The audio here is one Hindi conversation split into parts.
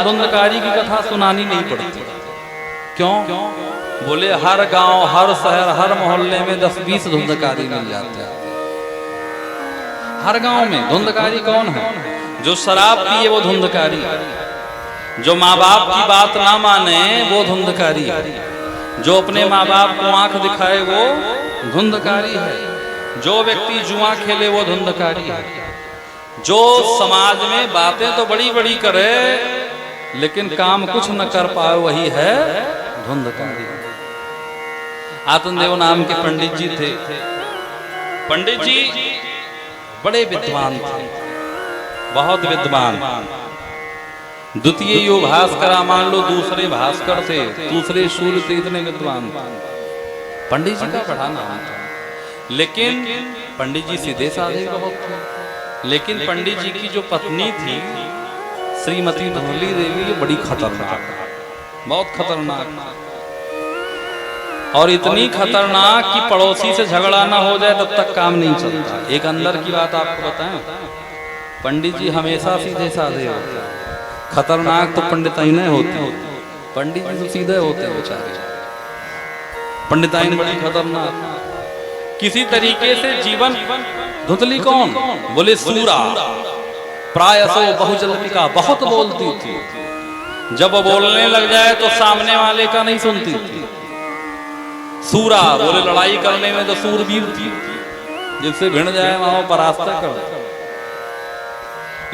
धुंधकारी की कथा सुनानी नहीं पड़ती। क्यों? बोले हर गांव, हर शहर, हर मोहल्ले में 10-20 धुंधकारी मिल जाते हैं। हर गांव में धुंधकारी कौन है? जो शराब पिए वो धुंधकारी, जो माँ बाप की बात ना माने वो धुंधकारी, जो अपने माँ बाप को आंख दिखाए वो धुंधकारी है, जो व्यक्ति जुआ खेले वो धुंधकारी है, जो समाज में बातें तो बड़ी बड़ी करे लेकिन काम कुछ न कर पाए वही है धुंधकारी। आत्मदेव नाम के पंडित जी थे। पंडित जी बड़े विद्वान थे, बहुत विद्वान। द्वितीय यो भास्कर, मान लो दूसरे भास्कर थे, दूसरे सूर्य थे, इतने विद्वान पंडित जी का बड़ा नाम था। लेकिन पंडित जी सीधे साधे बहुत थे। लेकिन पंडित जी की जो पत्नी थी श्रीमती धवली देवी, ये बड़ी खतरनाक, बहुत खतरनाक, और इतनी खतरनाक कि पड़ोसी से झगड़ा ना हो जाए तब तक काम नहीं चलता। एक अंदर की बात आपको बताएं, पंडित जी हमेशा सीधे साधे होते, खतरनाक तो पंडिताइन होती, पंडित जी तो सीधे होते हैं बेचारे। पंडिताइन बड़ी खतरनाक, किसी तरीके से जीवन। धुतली कौन? बोले सूरा, प्रायसो बहुजल्पिका, बहुत बोलती थी। जब वो बोलने लग जाए तो सामने वाले का नहीं सुनती थी। सूरा बोले लड़ाई करने में तो सूरवीर थी, जिससे भिड़ जाए वहां परास्ता कर।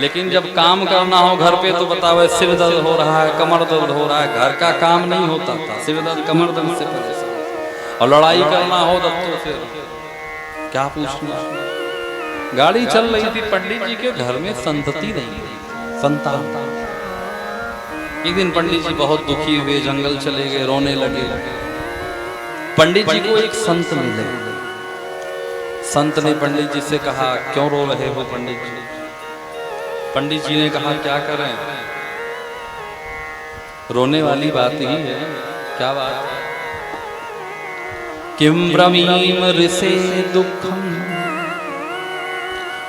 लेकिन जब काम करना हो घर पे तो बताओ सिर दर्द हो रहा है, कमर दर्द हो रहा है, घर का काम नहीं होता था, सिर दर्द कमर दर्द से परेशान, और लड़ाई करना हो तब तो फिर क्या पूछना। गाड़ी चल रही थी, पंडित जी के घर में संतति नहीं, संतान। एक दिन पंडित जी बहुत दुखी हुए, जंगल चले गए, रोने लगे। पंडित जी को एक संत मिले। संत ने पंडित जी से कहा, क्यों रो रहे हो पंडित जी? पंडित जी ने कहा, क्या करें, रोने वाली बात ही है। क्या बात है? किम ब्रमीम ऋषे दुखम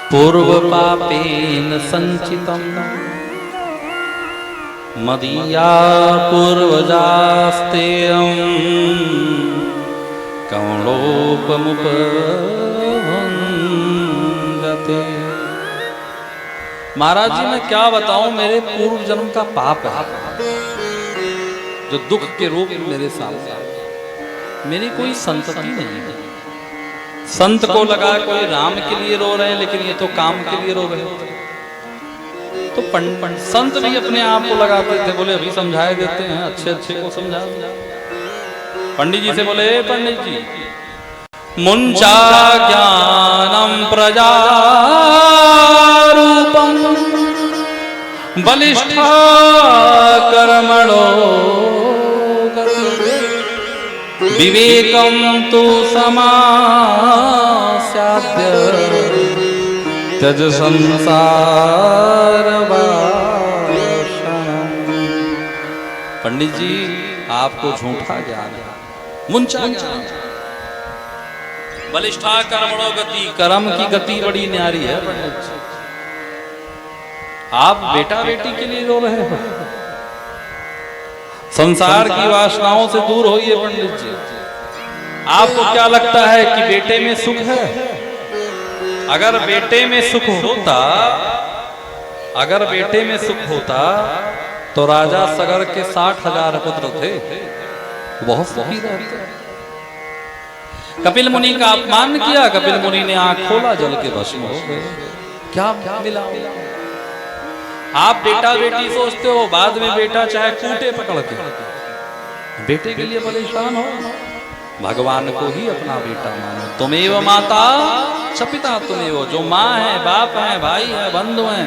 पूर्व पापेन संचितम मदीया पूर्वजास्तेयं कमलोपमुपगते। महाराज जी मैं क्या बताऊं, मेरे पूर्व जन्म का पाप है जो दुख के रूप में मेरे सामने आया। मेरी कोई संतति नहीं है। संत को लगा कोई राम के लिए रो रहे हैं, लेकिन ये तो काम के लिए रो रहे होते। तो संत भी अपने आप को लगाते थे, बोले अभी समझाए देते हैं, अच्छे अच्छे को समझा। पंडित जी से बोले, पंडित जी मुंचा ज्ञानम प्रजा रूपम बलिष्ठा कर्मणो विवेकम तो समास्याद्य त्यज संसार वासना। पंडित जी आपको झूठा ज्ञान है, मुंचा ज्ञान। बलिष्ठा कर्मणो गति, कर्म की गति बड़ी न्यारी है पंडित जी। आप बेटा बेटी के लिए रो रहे हो, संसार की वासनाओं से दूर होइए पंडित जी। आपको क्या लगता है कि बेटे में सुख है? अगर बेटे में सुख होता, अगर बेटे में सुख होता तो राजा सगर के 60,000 पुत्र थे, बहुत सुखी रहते। कपिल मुनि का अपमान किया, कपिल मुनि ने आंख खोला, जल के भस्म हो गए। क्या मिला? आप बेटा बेटी सोचते हो, बाद में बेटा चाहे कूटे पकड़ के, बेटे के लिए परेशान हो। भगवान को ही अपना बेटा मानो। तुमेव माता च पिता तुमेव, जो माँ है, बाप है, भाई है, बंधु है।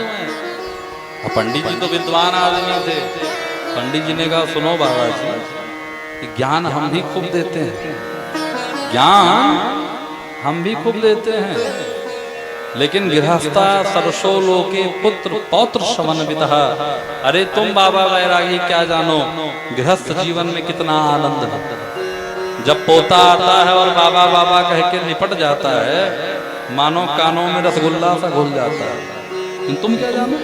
पंडित जी तो विद्वान आदमी थे। पंडित जी ने कहा, सुनो बाबा जी, ज्ञान हम भी खूब देते हैं, ज्ञान हम भी खूब देते हैं, लेकिन गृहस्था सरसो लोके पुत्र पौत्र शवन वितः। अरे तुम बाबा वैरागी क्या जानो, गृहस्थ जीवन में कितना आनंद है। जब पोता आता है और बाबा बाबा कह के निपट जाता है, मानो कानों में रसगुल्ला सा घुल जाता है। तुम क्या जानो,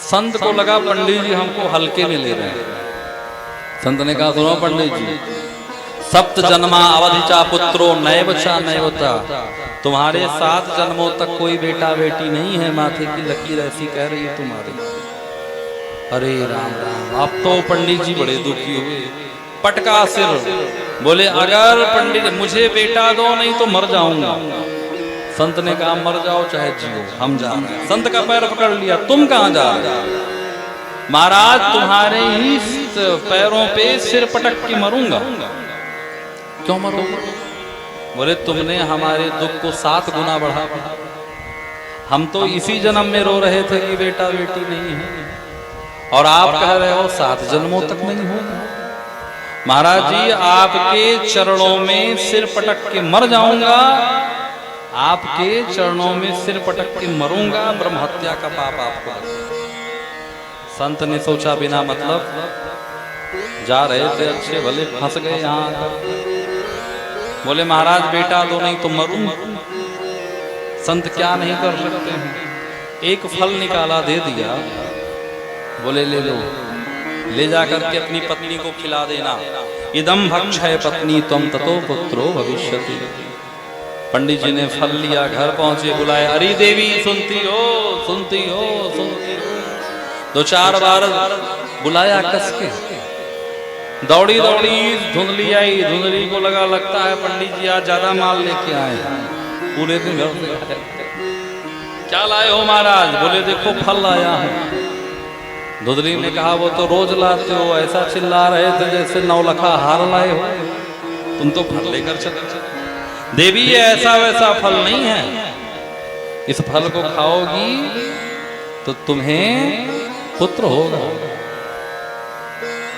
संत को लगा पंडित जी हमको हल्के में ले रहे हैं। संत ने कहा सुनो पंडित जी, सप्त जन्मा अवधिचा पुत्रो नैवचा नैवता, तुम्हारे 7 जन्मों तक कोई बेटा बेटी नहीं है, माथे की लकीर ऐसी कह रही है तुम्हारी। अरे राम राम, अब तो पंडित जी बड़े दुखी हुए, पटका सिर, बोले अगर पंडित मुझे बेटा दो नहीं तो मर जाऊंगा। संत ने कहा मर जाओ चाहे जियो, हम जा रहे हैं। संत का पैर पकड़ लिया, तुम कहां जा रहे हो? महाराज तुम्हारे ही पैरों पे सिर पटक के मरूंगा। क्यों मरोगे? बोले तुमने हमारे दुख को 7 गुना बढ़ा दिया। हम तो इसी जन्म में रो रहे थे कि बेटा बेटी नहीं है, और आप कह रहे हो 7 जन्मों तक नहीं होगा। महाराज जी आपके चरणों में सिर पटक के मर जाऊंगा, आपके चरणों में सिर पटक के मरूंगा, ब्रह्म हत्या का पाप आपको लगेगा। संत ने सोचा बिना मतलब जा रहे थे अच्छे भले, फंस गए यहाँ। बोले महाराज बेटा दो नहीं तो मरूं। संत क्या नहीं कर सकते हैं, एक फल निकाला दे दिया, बोले ले लो, ले जाकर के अपनी पत्नी को खिला देना। इदम भक्षय पत्नी त्वं ततो पुत्रो भविष्यति। पंडित जी ने फल लिया, घर पहुंचे, बुलाए, अरे देवी सुनती हो सुनती हो सुनती हो। 2-4 बार बुलाया कस के, दौड़ी दौड़ी धुंधली आई। धुंधली को लगा लगता है पंडित जी आज ज्यादा माल लेके आए हैं, पूरे दिन घर से। क्या लाए हो महाराज? बोले देखो फल लाया है। धुंधली ने कहा वो तो रोज लाते हो, ऐसा चिल्ला रहे थे जैसे 9 लखा हार लाए हो, तुम तो फल लेकर चले। देवी ये ऐसा वैसा फल नहीं है, इस फल को खाओगी तो तुम्हें पुत्र होगा।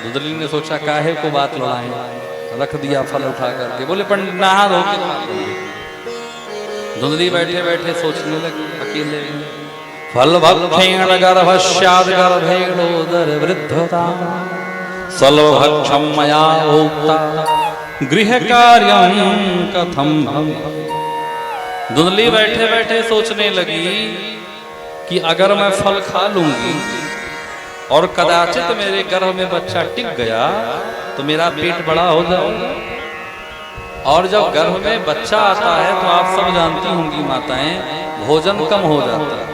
धुंधली ने सोचा काहे को बात लड़ाएं, रख दिया फल उठा करके। बोले पंडित नहा धो के खा लोगे। धुंधली बैठे बैठे सोचने लगी अकेले, फल भक्षेण गर्भस्याद् गर्भेणोदर वृद्धता सल्वभक्षं मया भोक्ता गृह कार्यं कथम भवेत्। धुंधली बैठे बैठे सोचने लगी कि अगर मैं फल खा लूंगी और कदाचित मेरे गर्भ में बच्चा टिक गया तो मेरा पेट बड़ा हो जाएगा, और जब गर्भ में बच्चा आता है तो आप सब जानती होंगी माताएं, भोजन कम हो जाता है।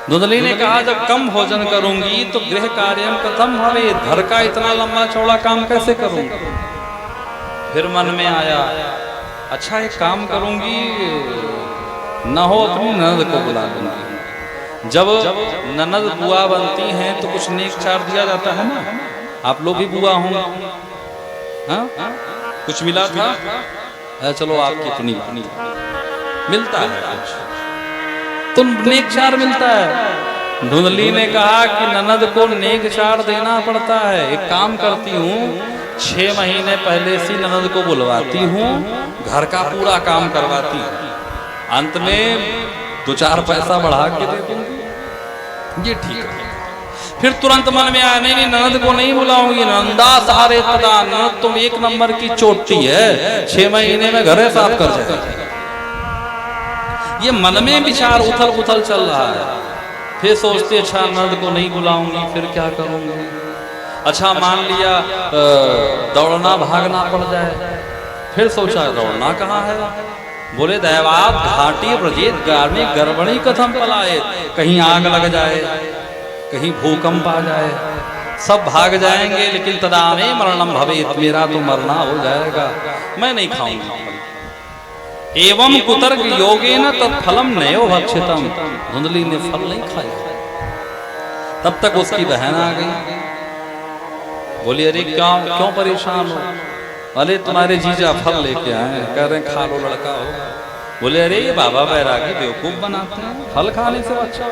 धुंधली ने कहा जब कम भोजन करूंगी तो गृह कार्यं कथम भवेत्, घर का इतना लंबा चौड़ा काम कैसे करूंगी? फिर मन में आया अच्छा एक काम करूंगी, न हो अपनी ननद को बुला लूंगी। जब ननद बुआ बनती हैं तो कुछ नेक चार दिया जाता है ना, आप लोग भी बुआ होंगे, हाँ? कुछ मिला था? चलो आपकी अपनी मिलता है कुछ तो नेक चार मिलता है। धुंधली ने कहा कि ननद को नेक चार देना पड़ता है, एक काम करती हूँ 6 महीने पहले से ननद को बुलवाती हूँ, घर का पूरा काम करवाती हूँ, अंत में 2-4 पैसा बढ़ा के दे दूंगी, ये ठीक है। फिर तुरंत मन में आया नहीं ननद को नहीं बुलाऊंगी, नंदा सारे तदा, ननद तुम 1 नंबर की चोटी है, 6 महीने में घर साफ कर जाएगा। ये मन में विचार उथल पुथल चल रहा है। फिर सोचते अच्छा ननद को नहीं बुलाऊंगी फिर क्या करूंगी। अच्छा मान लिया दौड़ना भागना पड़ जाए, फिर सोचा दौड़ना कहाँ है। बोले दैवात घाटी ब्रजेत गार्मी गर्भणी कथम पलाए, कहीं आग लग जाए, कहीं भूकंप आ जाए, सब भाग जाएंगे, लेकिन तदा में मरणम भवेत्, मेरा तो मरना हो जाएगा, मैं नहीं खाऊंगा। एवं कुतर्क योगेन तत्फलम नयो भक्षितम, धुंधली ने फल नहीं खाया। तब तक उसकी बहन आ गई, बोली अरे क्यों परेशान हो? अरे तुम्हारे जीजा फल लेके आए, कह रहे खा लो लड़का हो। बोले अरे ये बाबा बैरागी बेवकूफ बनाते हैं, फल खाने से बच्चा।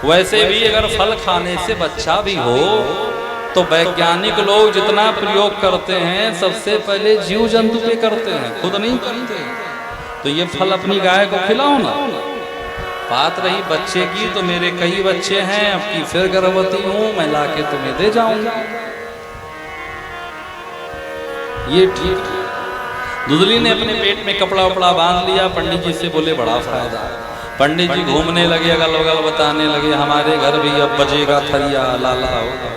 वैसे भी अगर फल खाने से बच्चा भी हो तो वैज्ञानिक लोग जितना प्रयोग करते हैं सबसे पहले जीव जंतु पे करते हैं, खुद नहीं करते। तो ये फल अपनी गाय को खिलाओ ना। बात रही बच्चे की, तो मेरे कई बच्चे हैं, अब की फिर गर्भवती हूं, मैं लाके तुम्हें दे जाऊंगा। ये ठीक है। धुंधली ने अपने पेट में कपड़ा वपड़ा बांध लिया, पंडित जी से बोले बड़ा फायदा। पंडित जी घूमने लगे, अगल बगल बताने लगे हमारे घर भी अब बजेगा थरिया लाला होगा।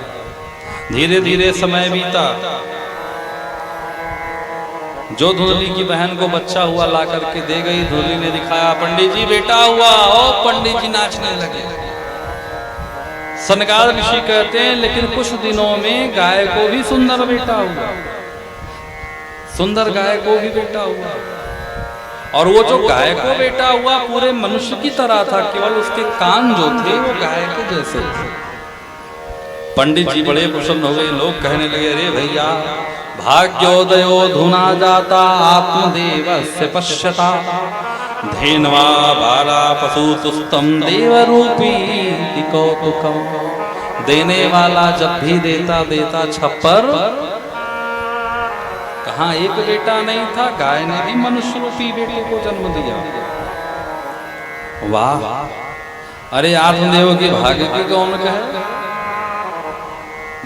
धीरे धीरे समय बीता। जो धुंधली की बहन को बच्चा हुआ ला करके दे गई, धुंधली ने दिखाया, पंडित जी बेटा हुआ। ओ पंडित जी नाचने लगे। सनकाद ऋषि कहते हैं लेकिन कुछ दिनों में गाय को भी सुंदर बेटा हुआ, सुंदर गाय को भी बेटा हुआ। और वो जो गाय को बेटा हुआ पूरे मनुष्य की तरह था, केवल उसके कान जो थे वो गाय के जैसे थे। पंडित जी बड़े प्रसन्न हो गए। लोग कहने लगे, अरे भैया भाग्योदयो धुना जाता आत्मदेवस्य पश्यता धेनवा बाला पशुतुस्तम देवरूपी कौतुकम। देने वाला जब भी देता छप्पर। कहाँ एक बेटा नहीं था, गाय ने भी मनुष्य रूपी बेटे को जन्म दिया। वाह! अरे आत्मदेव के भाग्य की कौन कहे।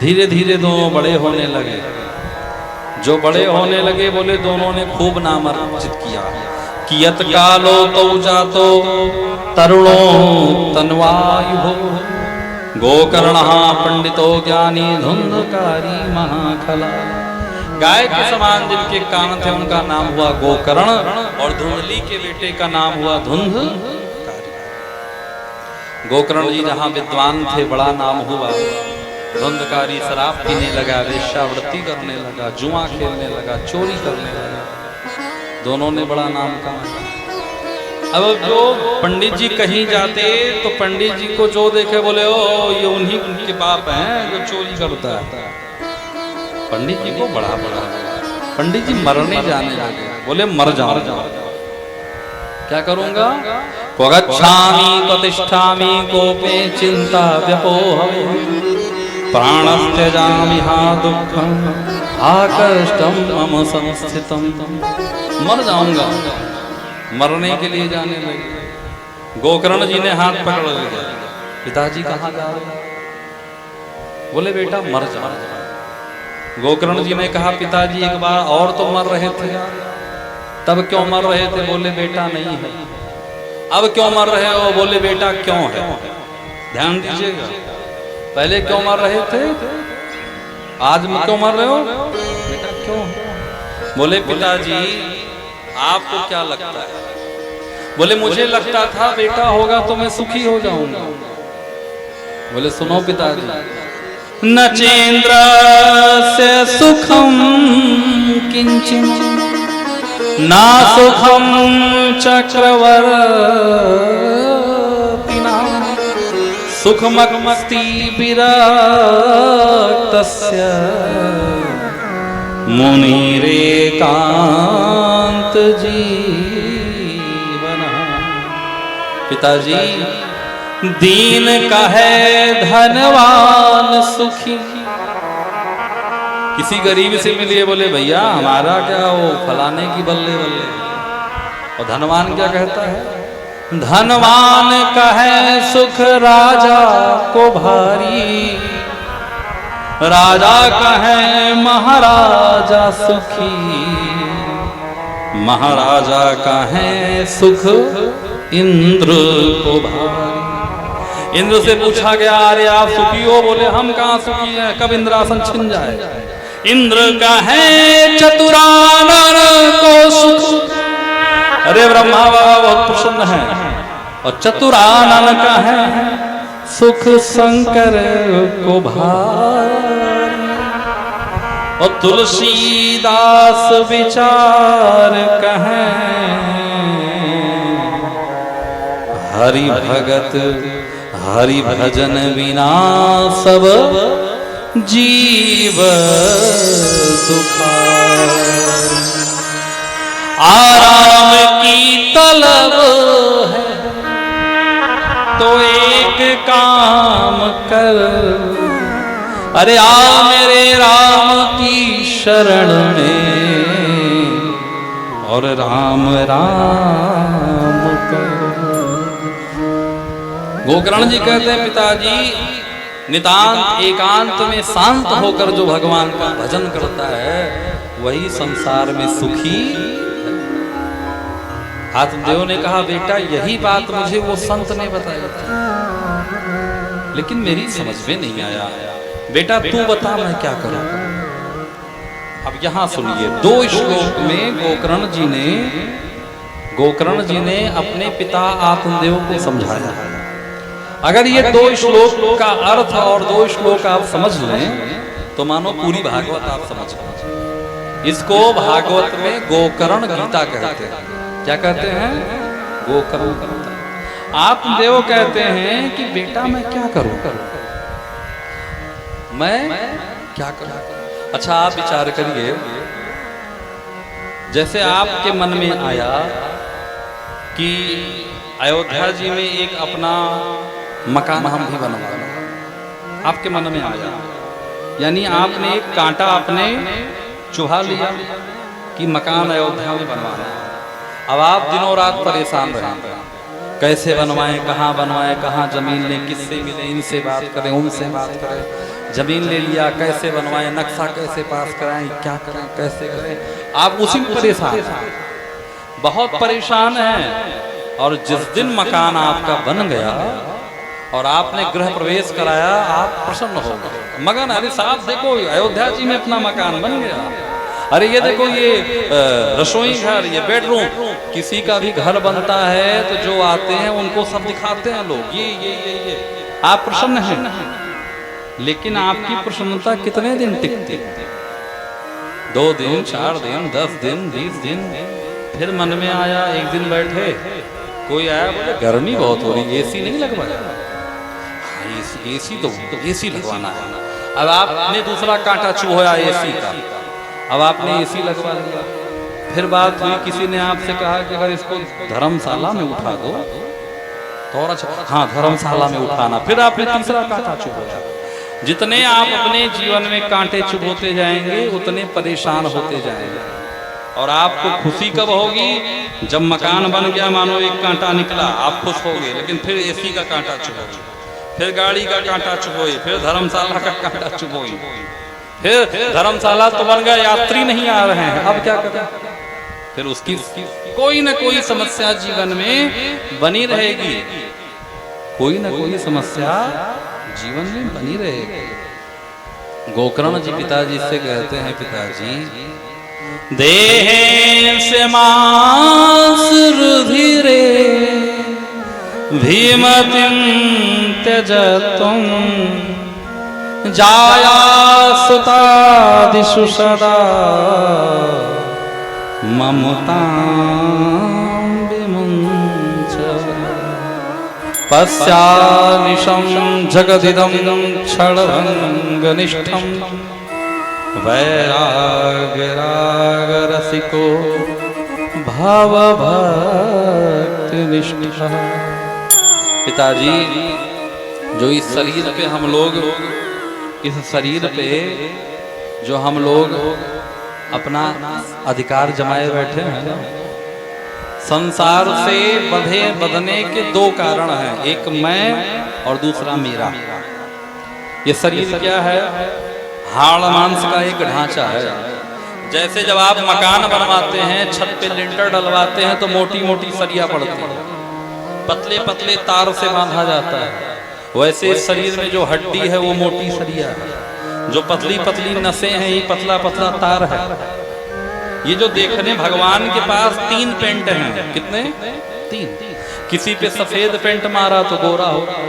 धीरे धीरे दोनों बड़े होने लगे। जो बड़े होने लगे बोले दोनों ने खूब नाम अर्जित किया। कियत कालो तो जातो तरुणो तन्वायु गोकर्ण पंडितो ज्ञानी धुंधकारी महाखला। गाय के समान जिनके कान थे उनका नाम हुआ गोकर्ण और धुंधली के बेटे का नाम हुआ धुंधकारी। गोकर्ण जी जहाँ विद्वान थे बड़ा नाम हुआ। धुंधकारी शराब पीने लगा, वेश्यावृत्ति करने लगा, जुआ खेलने लगा, चोरी करने लगा। दोनों ने बड़ा नाम कमाया। अब जो पंडित जी कहीं जाते तो पंडित जी को जो देखे बोले ओ ये उन्हीं के बाप हैं जो चोरी करता है। पंडित जी को बड़ा बड़ा। पंडित जी मरने जाने लगे। बोले मर जाऊंगा, क्या करूंगा? गच्छामि प्रतिष्ठामि कोपे चिंता व्यपोह प्राणस्त्यजामि हा दुःखम आकष्टम मम संस्थितम। मर जाऊंगा, मरने के लिए जाने लगे। गोकर्ण जी ने हाथ पकड़ लिया। पिताजी कहाँ जा रहे? बोले बेटा मर जा। गोकर्ण जी ने कहा पिताजी एक बार और तो मर रहे थे, तब क्यों मर रहे थे? बोले बेटा नहीं है। अब क्यों मर रहे हो? बोले बेटा क्यों है? ध्यान दीजिएगा, पहले क्यों मर रहे थे, आज क्यों मर रहे हो? बेटा क्यों? बोले पिताजी आपको क्या लगता है? बोले मुझे लगता था बेटा होगा तो मैं सुखी हो जाऊंगा। बोले सुनो पिताजी, न चेन्द्र से सुखम किंचिन ना सुखम चक्रवर्तिना सुखमस्ति विरक्तस्य मुनिरेकांत जीवन। पिताजी दीन का है धनवान सुखी। किसी गरीब से मिलिए बोले भैया हमारा क्या वो फलाने की बल्ले बल्ले। और धनवान क्या कहता है? धनवान का है सुख राजा को भारी, राजा का है महाराजा सुखी, महाराजा का है सुख इंद्र को भारी। इंद्र से पूछा गया अरे आप सुखी हो? बोले हम कहाँ सुखी हैं, कब इंद्रासन छिन जाए। इंद्र का है चतुरानन को सुख। अरे ब्रह्मा बाबा बहुत प्रसन्न है। और चतुरानन का है सुख शंकर को भारी। और तुलसीदास विचार कहें हरि भगत हरि भजन बिना सब जीव दुखार। आराम की तलब है तो एक काम कर, अरे आ मेरे राम की शरण में और राम राम कर। गोकर्ण जी कहते हैं पिताजी नितांत एकांत में शांत होकर जो भगवान का भजन करता है वही संसार में सुखी है। आत्मदेव ने कहा बेटा यही बात मुझे वो संत ने बताई थी, लेकिन मेरी समझ में नहीं आया। बेटा तू बता मैं क्या करूं। अब यहां सुनिए, 2 श्लोक में गोकर्ण जी ने अपने पिता आत्मदेव को समझाया। अगर ये 2 श्लोक का अर्थ और 2 श्लोक आप समझ लें तो मानो पूरी भागवत आप समझ लें। इसको भागवत में गोकर्ण गीता कहते हैं। क्या कहते हैं? गोकर्ण गीता। आत्मदेव कहते हैं कि बेटा मैं क्या करूं, मैं क्या करूं। अच्छा आप विचार करिए, जैसे आपके मन में आया कि अयोध्या जी में एक अपना मकान हम भी बनवाना, आपके मन में आया, यानी आपने एक कांटा अपने चुभा लिया कि मकान अयोध्या में बनवाना। अब आप दिनों रात परेशान रहेंगे, कैसे बनवाएं, कहाँ बनवाएं, कहाँ जमीन लें, किससे मिलें, इनसे बात करें, उनसे बात करें। जमीन ले लिया, कैसे बनवाएं, नक्शा कैसे पास कराएं, क्या करें, कैसे करें। आप उसी में परेशान, बहुत परेशान हैं। और जिस दिन मकान आपका बन गया और आपने गृह प्रवेश कराया, आप प्रसन्न हो गए, मगन। अरे साहब देखो अयोध्या जी में अपना मकान बन गया, अरे ये देखो ये रसोई घर, ये बेडरूम। किसी का भी घर बनता है तो जो आते हैं उनको सब दिखाते हैं लोग, ये आप प्रसन्न हैं। लेकिन आपकी प्रसन्नता कितने दिन टिकती? 2 दिन, 4 दिन, 10 दिन, 20 दिन। फिर मन में आया, एक दिन बैठे, कोई आया, बोले गर्मी बहुत हो रही, एसी नहीं लगवाया। एसी लगवाना है। अब आपने दूसरा कांटा चुभोया एसी का, अब आपने एसी लगवा लिया। फिर बात हुई, किसी ने आपसे कहा कि अगर इसको धर्मशाला में उठा दो तो और अच्छा। हाँ धर्मशाला में उठाना। फिर आपने तीसरा कांटा चुभोया। जितने आप अपने जीवन में कांटे चुभोते जाएंगे उतने परेशान होते जाएंगे। और आपको खुशी कब होगी? जब मकान बन गया, मानो एक कांटा निकला, आप खुश हो गए। लेकिन फिर एसी का कांटा चुभोए, फिर गाड़ी का कांटा चुभोए, फिर धर्मशाला का कांटा चुभोए, फिर धर्मशाला तो बन गया, यात्री नहीं आ रहे हैं, अब क्या करें? फिर उसकी कोई ना कोई समस्या जीवन में बनी रहेगी, कोई ना कोई समस्या जीवन में बनी रहेगी। गोकर्ण जी पिताजी से कहते हैं, पिताजी देहे से मांस रुधिरे भीमतिं त्यजतुं जाया सुतादिषु सदा ममतां विमुञ्च पश्यानिशं जगदिदं क्षणभङ्गनिष्ठं वैराग्यरागरसिको भवभक्तिनिष्ठः। पिताजी जो इस शरीर पे हम लोग, इस शरीर पे जो हम लोग अपना अधिकार जमाए बैठे हैं, संसार से बंधने के 2 कारण हैं, एक मैं और दूसरा मेरा। ये शरीर क्या है? हाड़ मांस का एक ढांचा है। जैसे जब आप मकान बनवाते हैं, छत पे लिंटर डलवाते हैं तो मोटी मोटी सरिया पड़ती है, पतले पतले तार से बांधा जाता है। वैसे शरीर में जो हड्डी है वो मोटी सरिया है, जो पतली पतली नसें हैं ये पतला पतला तार है। ये जो देखने भगवान के पास 3 पेंट हैं, कितने? 3। किसी पे सफेद पेंट मारा तो गोरा हो गया,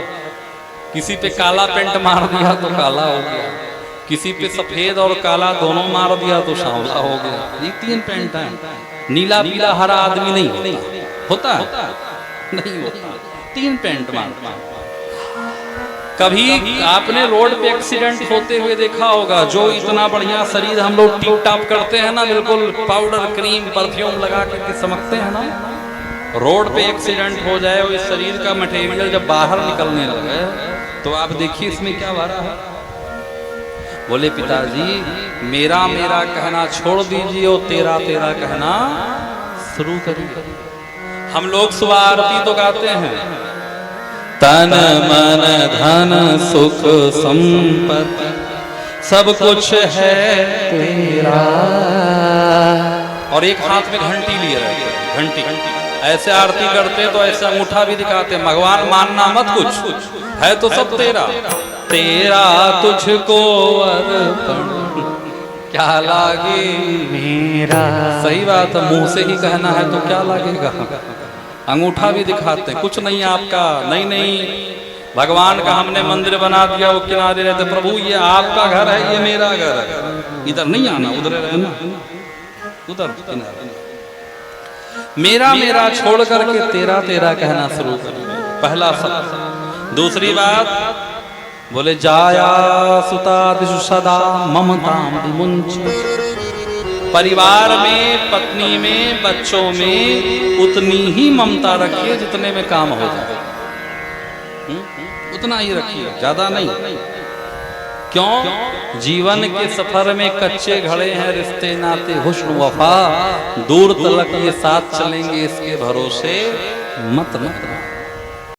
किसी पे काला पेंट मार दिया तो काला हो गया, किसी पे सफेद और काला दोनों मार दिया तो सांवला हो गया। ये 3 पेंट हैं। नीला पीला हरा आदमी नहीं होता, नहीं होता। 3 पेंट मारता। कभी आपने रोड पे एक्सीडेंट होते हुए देखा होगा, जो इतना बढ़िया शरीर हम लोग टिप टाप करते हैं ना, बिल्कुल पाउडर क्रीम परफ्यूम लगा करके समझते हैं ना, रोड पे एक्सीडेंट हो जाए और इस शरीर का मटेरियल जब बाहर निकलने लगे तो आप देखिए इसमें क्या भरा है। बोले पिताजी मेरा मेरा कहना छोड़ दीजिए और तेरा तेरा कहना शुरू करिए। हम लोग सुबह आरती तो गाते हैं, तन मन धन सुख संपत्ति सब कुछ है तेरा, और एक हाथ में घंटी लिए रहते हैं, घंटी। ऐसे आरती करते तो ऐसे अंगूठा भी दिखाते, भगवान मानना मत कुछ, है तो सब तेरा, तेरा तुझको अर्पण क्या लागे मेरा। सही बात है, मुंह से ही कहना है तो क्या लगेगा। अंगूठा भी दिखाते, कुछ नहीं आपका, नहीं नहीं भगवान का हमने मंदिर बना दिया, वो किनारे रहते, प्रभु ये आपका घर है, ये मेरा घर है, इधर नहीं आना, उधर रहना, उधर किनारे। मेरा मेरा छोड़ करके तेरा तेरा कहना शुरू कर, पहला शब्द। दूसरी बात बोले जाया सुता दिशु सदा ममता विमुंच, परिवार में, पत्नी में, बच्चों में उतनी ही ममता रखिए जितने में काम हो जाए, उतना ही रखिए, ज्यादा नहीं। क्यों? जीवन के सफर में कच्चे घड़े हैं रिश्ते नाते हुस्न वफा, दूर तलक ये साथ चलेंगे इसके भरोसे मत रखना।